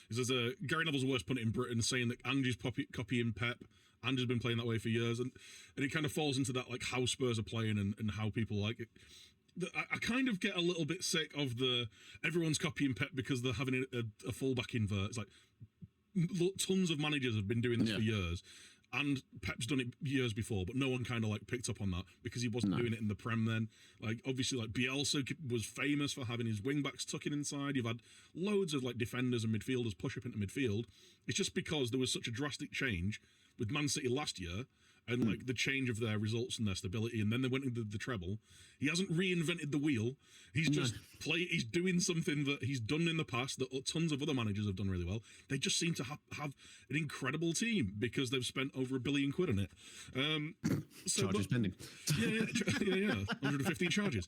There's Gary Neville's the worst pundit in Britain saying that Ange's copying Pep. Ange's been playing that way for years, and it kind of falls into that like how Spurs are playing and how people like it. I kind of get a little bit sick of everyone's copying Pep because they're having a fullback invert. It's like tons of managers have been doing this for years. And Pep's done it years before, but no one kind of like picked up on that because he wasn't doing it in the Prem then. Like obviously, like Bielsa was famous for having his wing backs tucking inside. You've had loads of like defenders and midfielders push up into midfield. It's just because there was such a drastic change with Man City last year and like the change of their results and their stability, and then they went into the treble. He hasn't reinvented the wheel. He's just he's doing something that he's done in the past that tons of other managers have done really well. They just seem to have an incredible team because they've spent over £1 billion on it. Charges pending. Yeah. 115 charges.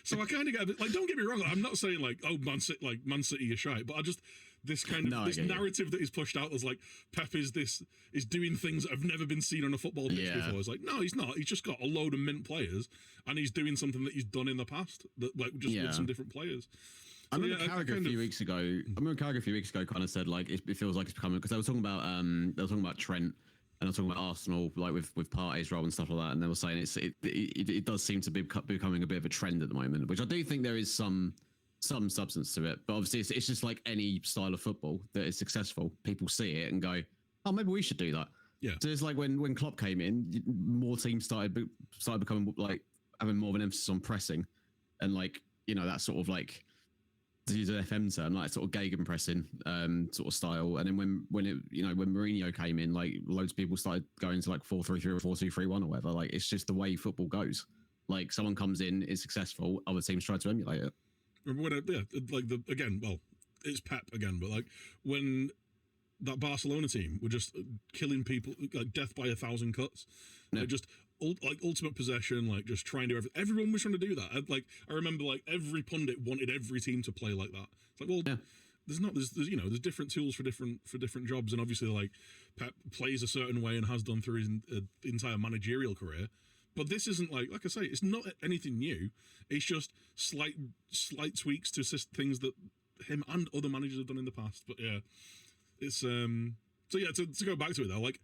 So I kind of get a bit, like, don't get me wrong, I'm not saying like, oh, Man City is shite, but I just this kind of this narrative that is pushed out as like Pep is doing things that have never been seen on a football pitch before. It's like, no, he's not. He's just got a load of mint players, and he's doing something that he's done in the past, that like just with some different players. So, I remember Carragher a few weeks ago kind of said like it feels like it's becoming, because they were talking about Trent. And I'm talking about Arsenal, like with Partey's role and stuff like that, and they were saying it does seem to be becoming a bit of a trend at the moment, which I do think there is some substance to it. But obviously, it's just like any style of football that is successful. People see it and go, "Oh, maybe we should do that." Yeah. So it's like when Klopp came in, more teams started becoming like having more of an emphasis on pressing, and like that sort of like, to use an FM term, like sort of gegenpressing sort of style. And then when Mourinho came in, like loads of people started going to like 4-3-3 or 4-2-3-1 or whatever. Like it's just the way football goes. Like someone comes in, is successful, other teams try to emulate it. It's Pep again, but like when that Barcelona team were just killing people, like death by 1,000 cuts. Yeah. Just like ultimate possession, like just trying to do everything. Everyone was trying to do that. I remember like every pundit wanted every team to play like that. It's like, well, there's different tools for different jobs, and obviously like Pep plays a certain way and has done through his entire managerial career. But this isn't like I say, it's not anything new. It's just slight tweaks to things that him and other managers have done in the past. But yeah. It's to go back to it though, like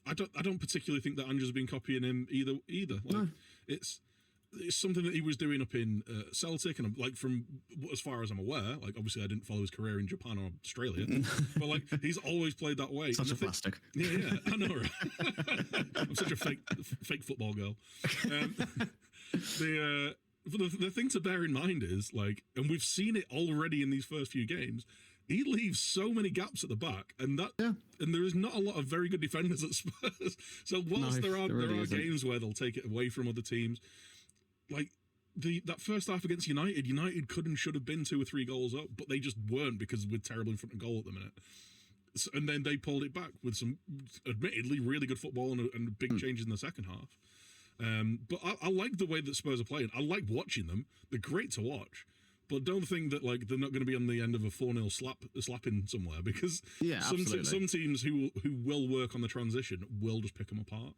I don't particularly think that Ange's been copying him either. Like, no. It's something that he was doing up in Celtic, and like from as far as I'm aware, like obviously I didn't follow his career in Japan or Australia, but like he's always played that way. Such a plastic. Yeah, I know, right? I'm such a fake football girl. The thing to bear in mind is like, and we've seen it already in these first few games. He leaves so many gaps at the back, and there is not a lot of very good defenders at Spurs. So whilst there are games where they'll take it away from other teams, like that first half against United could and should have been 2 or 3 goals up, but they just weren't because we're terrible in front of goal at the minute. So, and then they pulled it back with some admittedly really good football and big changes in the second half. But I like the way that Spurs are playing. I like watching them. They're great to watch. But don't think that like they're not going to be on the end of a 4-0 slapping somewhere, because some teams who will work on the transition will just pick them apart.